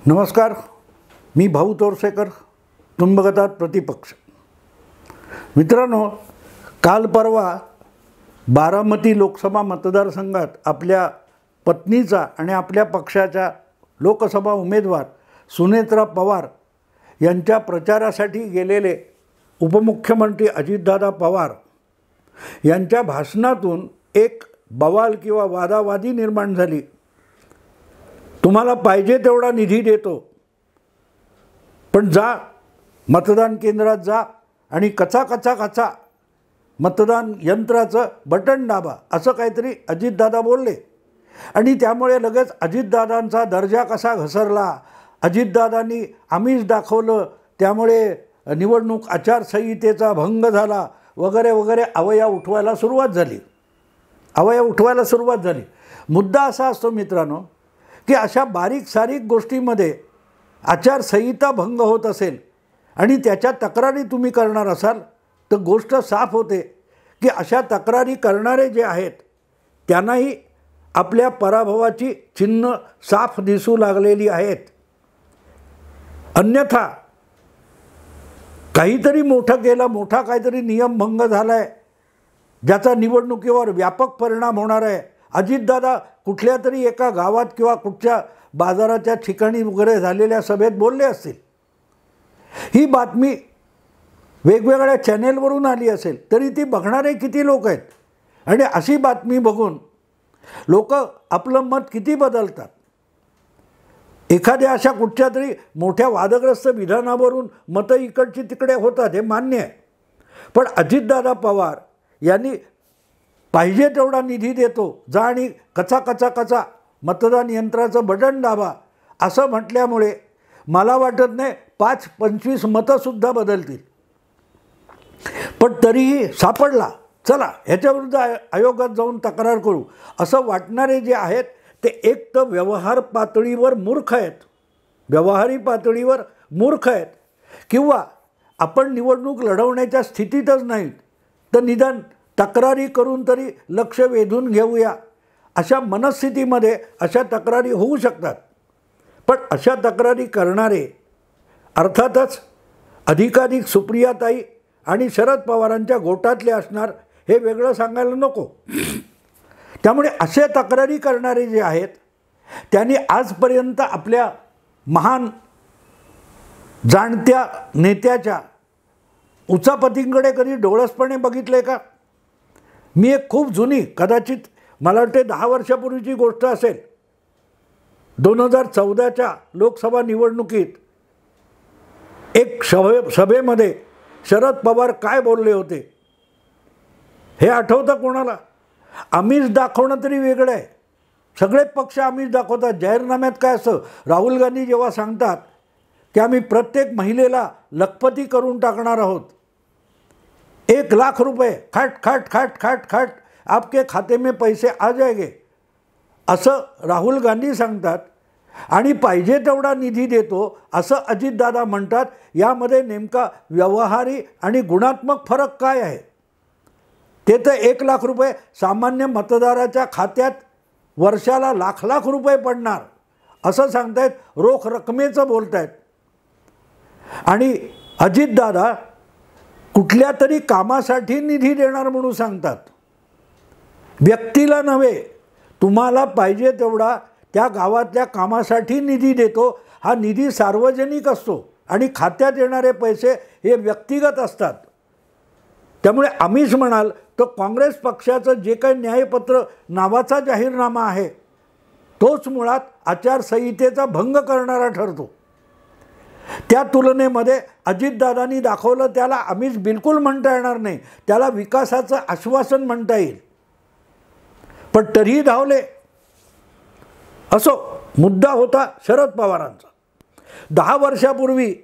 नमस्कार, मी भाऊ तोरसेकर. तुम्ही बघत आहात प्रतिपक्ष. मित्रांनो, काल परवा बारामती लोकसभा मतदारसंघात आपल्या पत्नीचा आणि आपल्या पक्षाच्या लोकसभा उमेदवार सुनेत्रा पवार यांच्या प्रचारासाठी गेलेले उपमुख्यमंत्री अजितदादा पवार यांच्या भाषणातून एक बवाल किंवा वादावादी निर्माण झाली. तुम्हाला पाहिजे तेवढा निधी देतो, पण जा मतदान केंद्रात जा आणि कचा मतदान यंत्राचं बटन दाबा, असं काहीतरी अजितदादा बोलले. आणि त्यामुळे लगेच अजितदादांचा दर्जा कसा घसरला, अजितदादांनी आमिष दाखवलं, त्यामुळे निवडणूक आचारसंहितेचा भंग झाला वगैरे वगैरे अवयव उठवायला सुरुवात झाली. मुद्दा असा असतो मित्रांनो की अशा बारीक सारीक गोष्टीमध्ये आचारसंहिता भंग होत असेल आणि त्याच्या तक्रारी तुम्ही करणार असाल तर गोष्ट साफ होते की अशा तक्रारी करणारे जे आहेत त्यांनाही आपल्या पराभवाची चिन्ह साफ दिसू लागलेली आहेत. अन्यथा काहीतरी मोठं केलं, मोठा काहीतरी नियमभंग झाला आहे ज्याचा निवडणुकीवर व्यापक परिणाम होणार आहे. अजितदादा कुठल्या तरी एका गावात किंवा कुठच्या बाजाराच्या ठिकाणी वगैरे झालेल्या सभेत बोलले असतील. ही बातमी वेगवेगळ्या चॅनेलवरून आली असेल तरी ती बघणारे किती लोक आहेत आणि अशी बातमी बघून लोक आपलं मत किती बदलतात. एखाद्या अशा कुठच्या तरी मोठ्या वादग्रस्त विधानावरून मतं इकडची तिकडे होतात, हे मान्य आहे. पण अजितदादा पवार यांनी पाहिजे तेवढा निधी देतो, जा आणि कचा मतदान यंत्राचं बटन दाबा असं म्हटल्यामुळे मला वाटत नाही 5-25 मतंसुद्धा बदलतील. पण तरीही सापडला, चला ह्याच्याविरुद्ध आयोगात जाऊन तक्रार करू असं वाटणारे जे आहेत ते एक तर व्यवहारी पातळीवर मूर्ख आहेत किंवा आपण निवडणूक लढवण्याच्या स्थितीतच नाहीत, तर निदान तक्रारी करून तरी लक्ष वेधून घेऊया अशा मनस्थितीमध्ये अशा तक्रारी होऊ शकतात. पण अशा तक्रारी करणारे अर्थातच अधिकाधिक सुप्रियाताई आणि शरद पवारांच्या गोटातले असणार, हे वेगळं सांगायला नको. त्यामुळे असे तक्रारी करणारे जे आहेत त्यांनी आजपर्यंत आपल्या महान जाणत्या नेत्याच्या उचापतींकडे कधी डोळसपणे बघितले का? मी एक खूप जुनी, कदाचित मला वाटते 10 वर्षापूर्वीची गोष्ट असेल, 2014च्या लोकसभा निवडणुकीत एक सभेमध्ये शरद पवार काय बोलले होते हे आठवतं कोणाला? आमिष दाखवणं तरी वेगळं आहे, सगळे पक्ष आमिष दाखवतात. जाहीरनाम्यात काय असतं, राहुल गांधी जेव्हा सांगतात की आम्ही प्रत्येक महिलेला लखपती करून टाकणार आहोत, 1 लाख रुपये खाट आपके खाते में पैसे आ जाएंगे असं राहुल गांधी सांगतात आणि पाहिजे तेवढा निधी देतो असं अजितदादा म्हणतात. यामध्ये नेमका व्यवहारी आणि गुणात्मक फरक काय आहे? ते तर 1 लाख रुपये सामान्य मतदाराच्या खात्यात वर्षाला लाख रुपये पडणार असं सांगतायत, रोख रकमेचं बोलतायत. आणि अजितदादा कुठल्या तरी कामासाठी निधी देणार म्हणून सांगतात, व्यक्तीला नव्हे. तुम्हाला पाहिजे तेवढा त्या गावातल्या कामासाठी निधी देतो. हा निधी सार्वजनिक असतो आणि खात्यात येणारे पैसे हे व्यक्तिगत असतात. त्यामुळे आमिष म्हणाल तर काँग्रेस पक्षाचं जे काही न्यायपत्र नावाचा जाहीरनामा आहे तोच मुळात आचारसंहितेचा भंग करणारा ठरतो. त्या तुलनेमध्ये अजितदादांनी दाखवलं त्याला आमिष बिलकुल म्हणता येणार नाही, त्याला विकासाचं आश्वासन म्हणता येईल. पण तरीही धावले. असो, मुद्दा होता शरद पवारांचा. 10 वर्षापूर्वी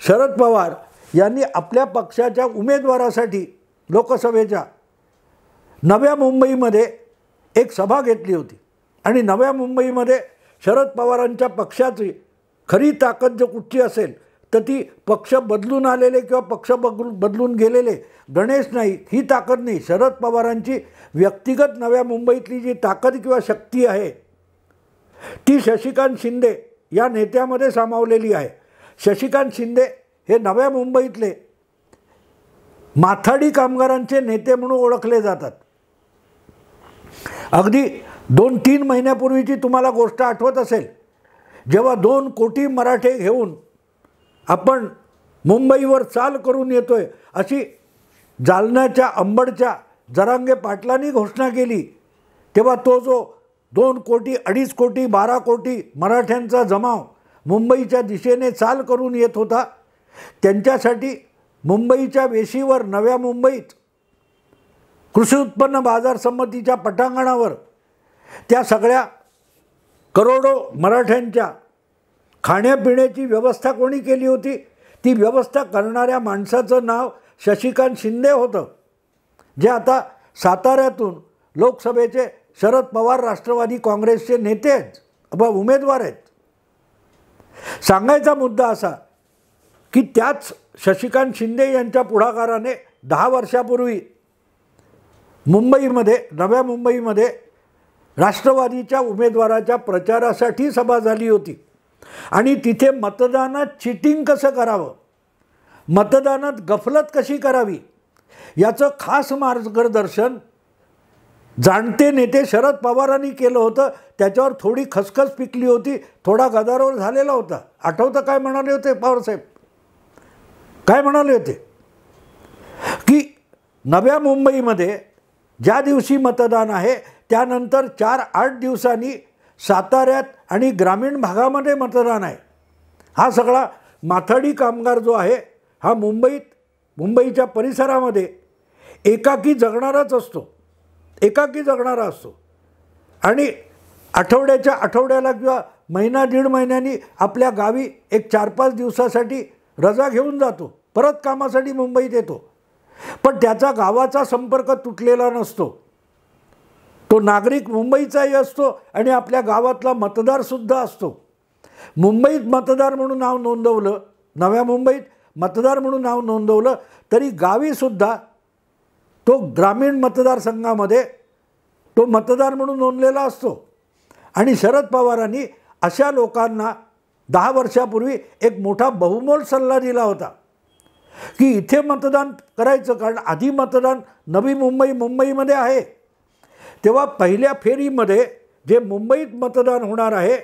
शरद पवार यांनी आपल्या पक्षाच्या उमेदवारासाठी लोकसभेच्या नव्या मुंबईमध्ये एक सभा घेतली होती. आणि नव्या मुंबईमध्ये शरद पवारांच्या पक्षाची खरी ताकद जर कुठची असेल तर ती पक्ष बदलून आलेले किंवा पक्ष बदलून गेलेले गणेश नाईक ही ताकद नाही. शरद पवारांची व्यक्तिगत नव्या मुंबईतली जी ताकद किंवा शक्ती आहे ती शशिकांत शिंदे या नेत्यामध्ये सामावलेली आहे. शशिकांत शिंदे हे नव्या मुंबईतले माथाडी कामगारांचे नेते म्हणून ओळखले जातात. अगदी 2-3 महिन्यापूर्वीची तुम्हाला गोष्ट आठवत असेल, जेव्हा 2 कोटी मराठे घेऊन आपण मुंबईवर चाल करून येतोय अशी जालन्याच्या अंबडच्या जरांगे पाटलांनी घोषणा केली, तेव्हा तो जो 2 कोटी, 2.5 कोटी, 12 कोटी मराठ्यांचा जमाव मुंबईच्या दिशेने चाल करून येत होता, त्यांच्यासाठी मुंबईच्या वेशीवर नव्या मुंबईत कृषी उत्पन्न बाजार समितीच्या पटांगणावर त्या सगळ्या करोडो मराठ्यांच्या खाण्यापिण्याची व्यवस्था कोणी केली होती? ती व्यवस्था करणाऱ्या माणसाचं नाव शशिकांत शिंदे होतं, जे आता साताऱ्यातून लोकसभेचे शरद पवार राष्ट्रवादी काँग्रेसचे नेते आहेत, उमेदवार आहेत. सांगायचा मुद्दा असा की त्याच शशिकांत शिंदे यांच्या पुढाकाराने 10 वर्षापूर्वी मुंबईमध्ये, नव्या मुंबईमध्ये राष्ट्रवादीच्या उमेदवाराच्या प्रचारासाठी सभा झाली होती आणि तिथे मतदानात चिटिंग कसं करावं, मतदानात गफलत कशी करावी याचं खास मार्गदर्शन जाणते नेते शरद पवारांनी केलं होतं. त्याच्यावर थोडी खसखस पिकली होती, थोडा गदारोळ झालेला होता. आठवतं काय म्हणाले होते पवारसाहेब? काय म्हणाले होते की नव्या मुंबईमध्ये ज्या दिवशी मतदान आहे त्यानंतर 4-8 दिवसांनी साताऱ्यात आणि ग्रामीण भागामध्ये मतदान आहे. हा सगळा माथाडी कामगार जो आहे हा मुंबईच्या परिसरामध्ये एकाकी जगणाराच असतो, एकाकी जगणारा असतो आणि आठवड्याला किंवा 1-1.5 महिन्यांनी आपल्या गावी एक 4-5 दिवसासाठी रजा घेऊन जातो, परत कामासाठी मुंबईत येतो. पण त्याचा गावाचा संपर्क तुटलेला नसतो. तो नागरिक मुंबईचाही असतो आणि आपल्या गावातला मतदारसुद्धा असतो. मुंबईत मतदार म्हणून नाव नोंदवलं, नव्या मुंबईत मतदार म्हणून नाव नोंदवलं तरी गावीसुद्धा तो ग्रामीण मतदारसंघामध्ये तो मतदार म्हणून नोंदलेला असतो. आणि शरद पवारांनी अशा लोकांना 10 वर्षापूर्वी एक मोठा बहुमोल सल्ला दिला होता की इथे मतदान करायचं, कारण आधी मतदान नवी मुंबईमध्ये आहे. तेव्हा पहिल्या फेरीमध्ये जे मुंबईत मतदान होणार आहे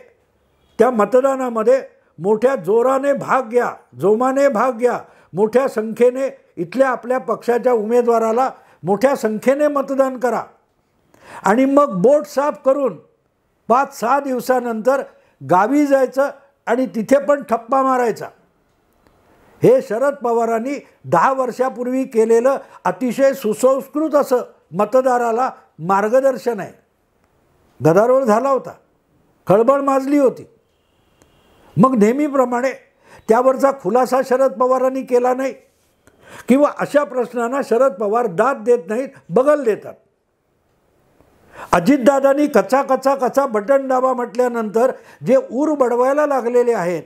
त्या मतदानामध्ये मोठ्या जोमाने भाग घ्या, मोठ्या संख्येने इथल्या आपल्या पक्षाच्या उमेदवाराला मोठ्या संख्येने मतदान करा आणि मग बोट साफ करून 5-6 दिवसानंतर गावी जायचं आणि तिथे पण ठप्पा मारायचा. हे शरद पवारांनी 10 वर्षापूर्वी केलेलं अतिशय सुसंस्कृत असं मतदाराला मार्गदर्शन आहे. गदारोळ झाला होता, खळबळ माजली होती. मग नेहमीप्रमाणे त्यावरचा खुलासा शरद पवारांनी केला नाही किंवा अशा प्रश्नांना शरद पवार दाद देत नाहीत, बगल देतात. अजितदादांनी कचा बटन दाबा म्हटल्यानंतर जे ऊर बडवायला लागलेले आहेत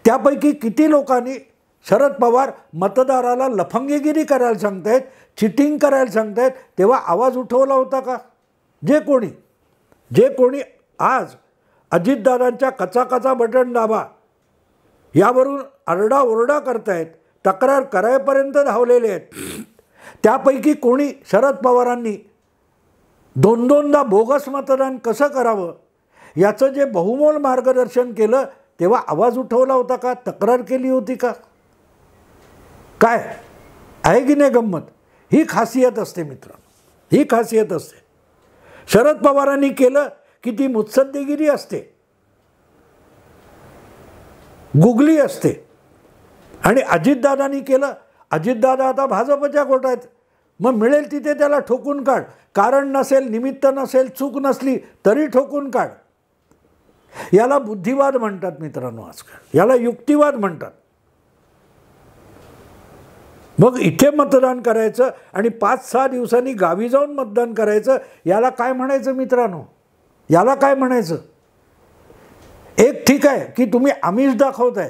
त्यापैकी किती लोकांनी शरद पवार मतदाराला लफंगेगिरी करायला सांगतायत, चिटिंग करायला सांगतायत तेव्हा आवाज उठवला होता का? जे कोणी आज अजितदादांच्या कचा बटन दाबा यावरून आरडाओरडा करतायत, तक्रार करायपर्यंत धावलेले आहेत, त्यापैकी कोणी शरद पवारांनी 2-2दा बोगस मतदान कसं करावं याचं जे बहुमोल मार्गदर्शन केलं तेव्हा आवाज उठवला होता का? तक्रार केली होती का? काय आहे की नाही गंमत? ही खासियत असते मित्रांनो, ही खासियत असते. शरद पवारांनी केलं की ती मुत्सद्देगिरी असते, गुगली असते. आणि अजितदादांनी केलं, अजितदादा आता भाजपच्या गोटात, मग मिळेल तिथे त्याला ठोकून काढ, कारण नसेल, निमित्त नसेल, चूक नसली तरी ठोकून काढ. याला बुद्धिवाद म्हणतात मित्रांनो, आजकाल याला युक्तिवाद म्हणतात. मग इथे मतदान करायचं आणि 5-6 दिवसांनी गावी जाऊन मतदान करायचं, याला काय म्हणायचं मित्रांनो? याला काय म्हणायचं? एक ठीक आहे की तुम्ही आमिष दाखवताय,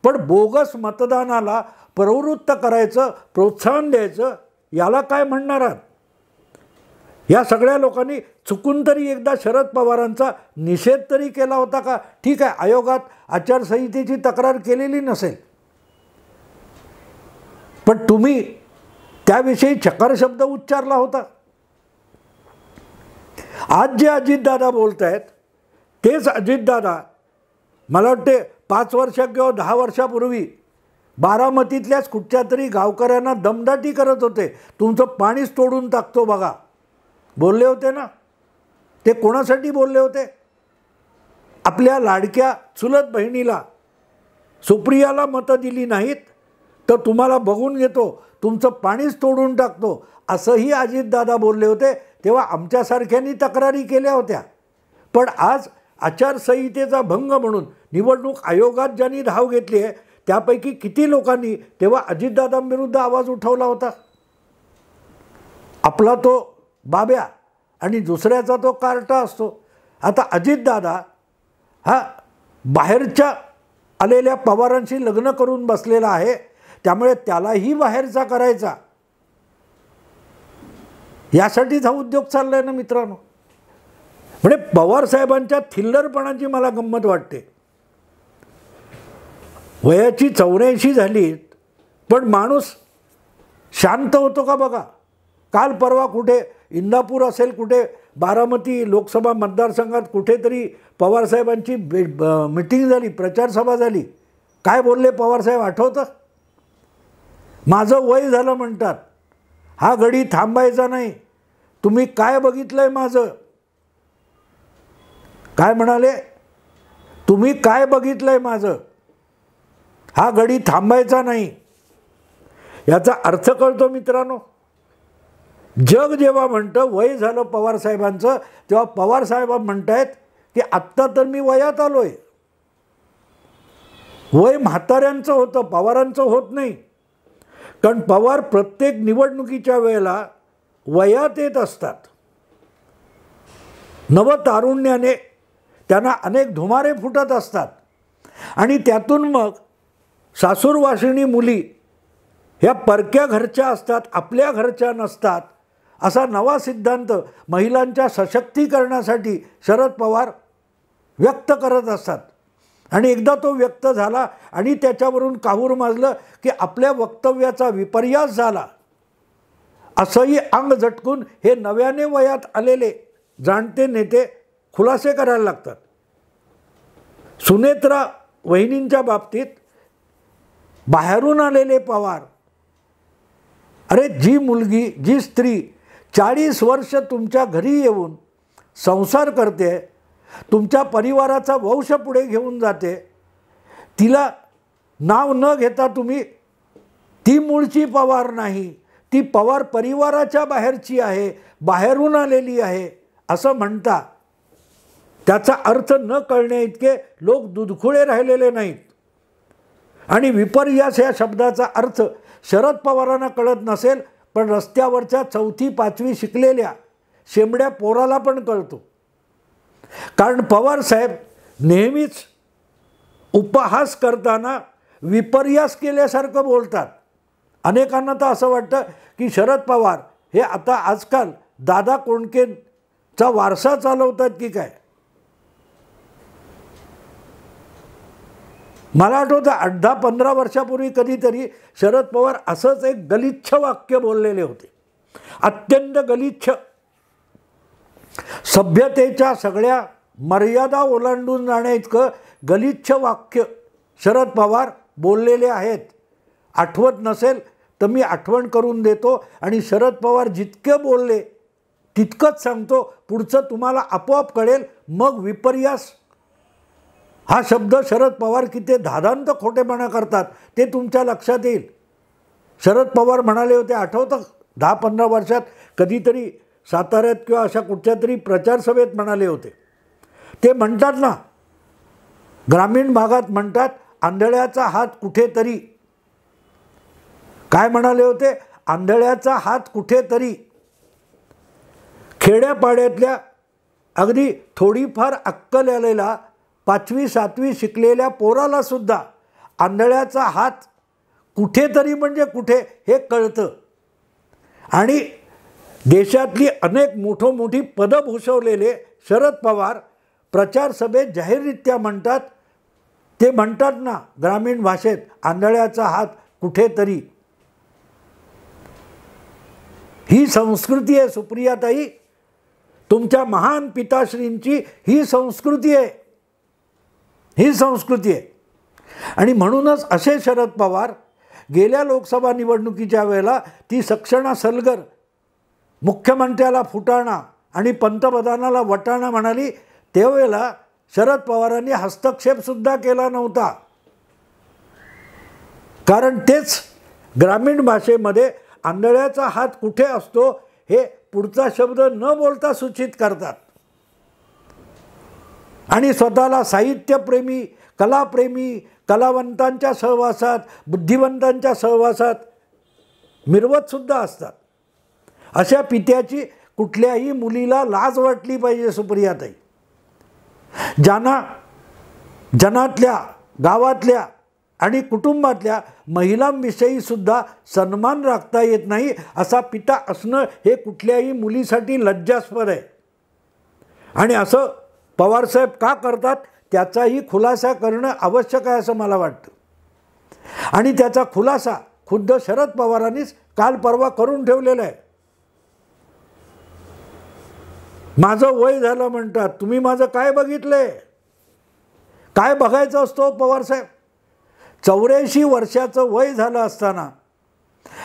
पण बोगस मतदानाला प्रवृत्त करायचं, प्रोत्साहन द्यायचं, याला काय म्हणणार आहात? या सगळ्या लोकांनी चुकून तरी एकदा शरद पवारांचा निषेध तरी केला होता का? ठीक आहे, आयोगात आचारसंहितेची तक्रार केलेली नसेल, पण तुम्ही त्याविषयी चकार शब्द उच्चारला होता. आज जे अजितदादा बोलत आहेत तेच अजितदादा मला वाटते 5 वर्ष किंवा 10 वर्षापूर्वी बारामतीतल्याच कुठच्या तरी गावकऱ्यांना दमदाटी करत होते. तुमचं पाणीच तोडून टाकतो बघा, बोलले होते ना. ते कोणासाठी बोलले होते? आपल्या लाडक्या चुलत बहिणीला सुप्रियाला मतं दिली नाहीत तर तुम्हाला बघून घेतो, तुमचं पाणीच तोडून टाकतो, असंही अजितदादा बोलले होते. तेव्हा आमच्यासारख्यांनी तक्रारी केल्या होत्या. पण आज आचारसंहितेचा भंग म्हणून निवडणूक आयोगात ज्यांनी धाव घेतली आहे त्यापैकी किती लोकांनी तेव्हा अजितदादांविरुद्ध आवाज उठवला होता? आपला तो बाब्या आणि दुसऱ्याचा तो कार्टा असतो. आता अजितदादा हा बाहेरच्या आलेल्या पवारांशी लग्न करून बसलेला आहे, त्यामुळे त्यालाही बाहेरचा करायचा, यासाठीच हा उद्योग चाललाय ना मित्रांनो. म्हणजे पवारसाहेबांच्या थिल्लरपणाची मला गंमत वाटते. वयाची 84 झालीत पण माणूस शांत होतो का बघा. काल परवा कुठे इंदापूर असेल, कुठे बारामती लोकसभा मतदारसंघात कुठेतरी पवारसाहेबांची मिटिंग झाली, प्रचारसभा झाली. काय बोलले पवारसाहेब आठवतं? माझं वय झालं म्हणतात, हा घडी थांबायचा नाही, तुम्ही काय बघितलंय माझं? काय म्हणाले? तुम्ही काय बघितलंय माझं? हा घडी थांबायचा नाही. याचा अर्थ कळतो मित्रांनो. जग जेव्हा म्हणतं वय झालं पवारसाहेबांचं, तेव्हा पवारसाहेब म्हणतायत की आत्ता तर मी वयात आलोय. वय म्हाताऱ्यांचं होतं, पवारांचं होत नाही. कारण पवार प्रत्येक निवडणुकीच्या वेळेला वयात येत असतात. नवतारुण्याने त्यांना अनेक धुमारे फुटत असतात आणि त्यातून मग सासूरवासिनी मुली ह्या परक्या घरच्या असतात, आपल्या घरच्या नसतात, असा नवा सिद्धांत महिलांच्या सशक्तीकरणासाठी शरद पवार व्यक्त करत असतात. आणि एकदा तो व्यक्त झाला आणि त्याच्यावरून काहूर माजलं की आपल्या वक्तव्याचा विपर्यास झाला असंही अंग झटकून हे नव्याने वयात आलेले जाणते नेते खुलासे करायला लागतात. सुनेत्रा वहिनींच्या बाबतीत बाहेरून आलेले पवार, अरे जी मुलगी, जी स्त्री 40 वर्ष तुमच्या घरी येऊन संसार करते, तुमच्या परिवाराचा वंश पुढे घेऊन जाते, तिला नाव न घेता तुम्ही ती मूळची पवार नाही, ती पवार परिवाराच्या बाहेरची आहे, बाहेरून आलेली आहे असं म्हणता. त्याचा अर्थ न कळणे इतके लोक दुधखुळे राहिलेले नाहीत. आणि विपर्यास या शब्दाचा अर्थ शरद पवारांना कळत नसेल, पण रस्त्यावरच्या 4थी 5वी शिकलेल्या शेंबड्या पोराला पण कळतो. कारण पवारसाहेब नेहमीच उपहास करताना विपर्यास केल्यासारखं बोलतात. अनेकांना तर असं वाटतं की शरद पवार हे आता आजकाल दादा कोंडकेंचा वारसा चालवतात की काय. मला आठवतं 10-15 वर्षापूर्वी कधीतरी शरद पवार असंच एक गलिच्छ वाक्य बोललेले होते, अत्यंत गलिच्छ. सभ्यतेच्या सगळ्या मर्यादा ओलांडून जाण्या इतकं गलिच्छ वाक्य शरद पवार बोललेले आहेत. आठवत नसेल तर मी आठवण करून देतो. आणि शरद पवार जितके बोलले तितकंच सांगतो, पुढचं तुम्हाला आपोआप कळेल. मग विपर्यास हा शब्द शरद पवार किती धादांत खोटेपणा करतात ते तुमच्या लक्षात येईल. शरद पवार म्हणाले होते, आठवतं 10-15 वर्षात कधीतरी साताऱ्यात किंवा अशा कुठच्या तरी प्रचारसभेत म्हणाले होते. ते म्हणतात ना, ग्रामीण भागात म्हणतात आंधळ्याचा हात कुठेतरी. काय म्हणाले होते? आंधळ्याचा हात कुठेतरी. खेड्यापाड्यातल्या अगदी थोडीफार अक्कल आलेला 5वी-7वी शिकलेल्या पोराला सुद्धा आंधळ्याचा हात कुठेतरी म्हणजे कुठे हे कळतं. आणि देशातली अनेक मोठी पदं भूषवलेले शरद पवार प्रचार सभेत जाहीररित्या म्हणतात, ते म्हणतात ना ग्रामीण भाषेत, आंधळ्याचा हात कुठेतरी. ही संस्कृती आहे सुप्रियाताई, तुमच्या महान पिताश्रींची ही संस्कृती आहे, ही संस्कृती आहे. आणि म्हणूनच असे शरद पवार गेल्या लोकसभा निवडणुकीच्या वेळेला ती सक्षणा सलगर मुख्यमंत्र्याला फुटाणा आणि पंतप्रधानाला वटाणा म्हणाली, त्यावेळेला शरद पवारांनी हस्तक्षेपसुद्धा केला नव्हता. कारण तेच ग्रामीण भाषेमध्ये आंधळ्याचा हात कुठे असतो हे पुढचा शब्द न बोलता सूचित करतात. आणि स्वतःला साहित्यप्रेमी, कलाप्रेमी, कलावंतांच्या सहवासात, बुद्धिवंतांच्या सहवासात मिरवतसुद्धा असतात. अशा पित्याची कुठल्याही मुलीला लाज वाटली पाहिजे सुप्रियाताई. जनातल्या, गावातल्या आणि कुटुंबातल्या महिलांविषयी सुद्धा सन्मान राखता येत नाही असा पिता असणं हे कुठल्याही मुलीसाठी लज्जास्पद आहे. आणि असं पवारसाहेब का करतात त्याचाही खुलासा करणं आवश्यक आहे असं मला वाटतं. आणि त्याचा खुलासा खुद्द शरद पवारांनीच काल परवा करून ठेवलेला आहे. माझं वय झालं म्हणतात, तुम्ही माझं काय बघितलंय? काय बघायचं असतो पवारसाहेब? 84 वर्षाचं वय झालं असताना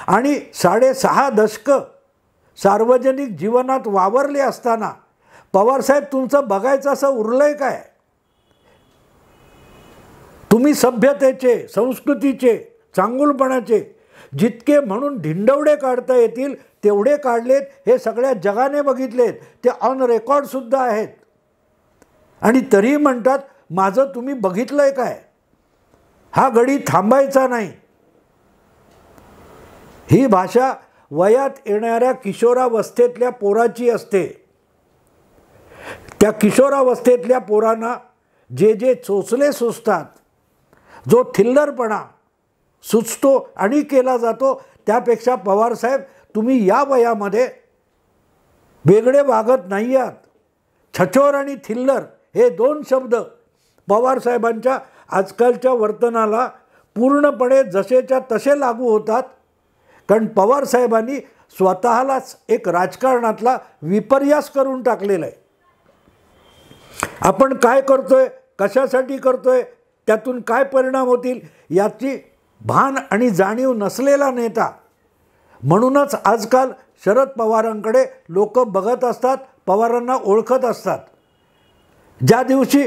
आणि 6.5 दशकं सार्वजनिक जीवनात वावरले असताना पवारसाहेब तुमचं बघायचं असं उरलंय काय? तुम्ही सभ्यतेचे, संस्कृतीचे, चांगुलपणाचे जितके म्हणून ढिंडवडे काढता येतील तेवढे काढलेत, हे सगळ्या जगाने बघितलेत, ते ऑन रेकॉर्डसुद्धा आहेत. आणि तरी म्हणतात माझं तुम्ही बघितलंय काय? हा घडी थांबायचा नाही. ही भाषा वयात येणाऱ्या किशोरावस्थेतल्या पोराची असते. त्या किशोरावस्थेतल्या पोरांना जे चोचले सुचतात, जो थिल्लरपणा सुचतो आणि केला जातो, त्यापेक्षा पवारसाहेब तुम्ही या वयामध्ये वेगळे वागत नाही आहात. छचोर आणि थिल्लर हे 2 शब्द पवारसाहेबांच्या आजकालच्या वर्तनाला पूर्णपणे जसेच्या तसे लागू होतात. कारण पवारसाहेबांनी स्वतःलाच एक राजकारणातला विपर्यास करून टाकलेला आहे. आपण काय करतोय, कशासाठी करतोय, त्यातून काय परिणाम होतील याची भान आणि जाणीव नसलेला नेता. म्हणूनच आजकाल शरद पवारांकडे लोक बघत असतात, पवारांना ओळखत असतात. ज्या दिवशी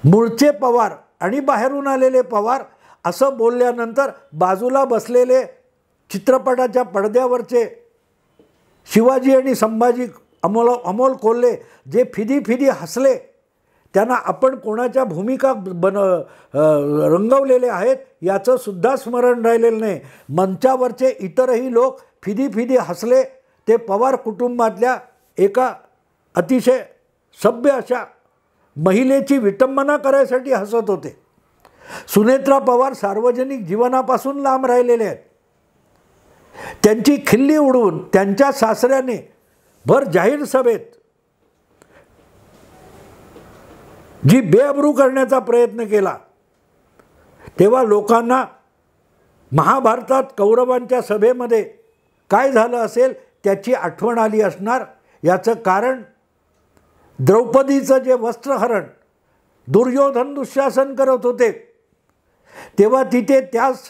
मूळचे पवार आणि बाहेरून आलेले पवार असं बोलल्यानंतर बाजूला बसलेले चित्रपटाच्या पडद्यावरचे शिवाजी आणि संभाजी अमोल कोल्हे जे फिदी हसले, त्यांना आपण कोणाच्या भूमिका रंगवलेले आहेत याचं सुद्धा स्मरण राहिलेलं नाही. मंचावरचे इतरही लोक फिदी हसले, ते पवार कुटुंबातल्या एका अतिशय सभ्य अशा महिलेची विटंबना करायसाठी हसत होते. सुनेत्रा पवार सार्वजनिक जीवनापासून लांब राहिलेले आहेत. त्यांची खिल्ली उडवून त्यांच्या सासऱ्याने भर जाहीर सभेत जी बेअब्रू करण्याचा प्रयत्न केला, तेव्हा लोकांना महाभारतात कौरवांच्या सभेमध्ये काय झालं असेल त्याची आठवण आली असणार. याचं कारण द्रौपदीचं जे वस्त्रहरण दुर्योधन दुःशासन करत होते, तेव्हा तिथे त्याच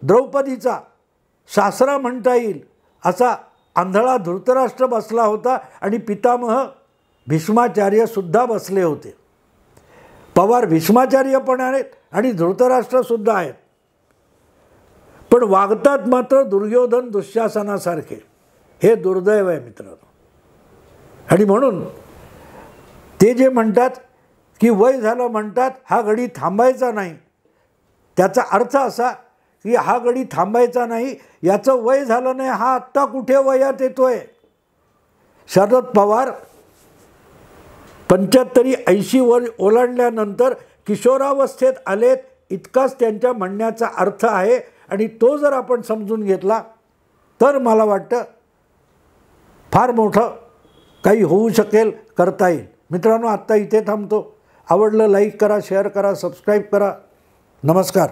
द्रौपदीचा सासरा म्हणता येईल असा आंधळा धृतराष्ट्र बसला होता आणि पितामह भीष्माचार्यसुद्धा बसले होते. पवार भीष्माचार्य पण आहेत आणि धृतराष्ट्रसुद्धा आहेत, पण वागतात मात्र दुर्योधन दुःशासनासारखे. हे दुर्दैव आहे मित्रांनो. आणि म्हणून ते जे म्हणतात की वय झालं म्हणतात, हा घडी थांबायचा नाही, त्याचा अर्थ असा की हा घडी थांबायचा नाही, याचं वय झालं नाही, हा आत्ता कुठे वयात येतोय. शरद पवार 75-80 वर्ष ओलांडल्यानंतर किशोरावस्थेत आलेत, इतकाच त्यांच्या म्हणण्याचा अर्थ आहे. आणि तो जर आपण समजून घेतला तर मला वाटतं फार मोठं काही होऊ शकेल, करता येईल. मित्रांनो, आत्ता इथे थांबतो. आवडलं लाईक करा, शेअर करा, सबस्क्राईब करा. नमस्कार.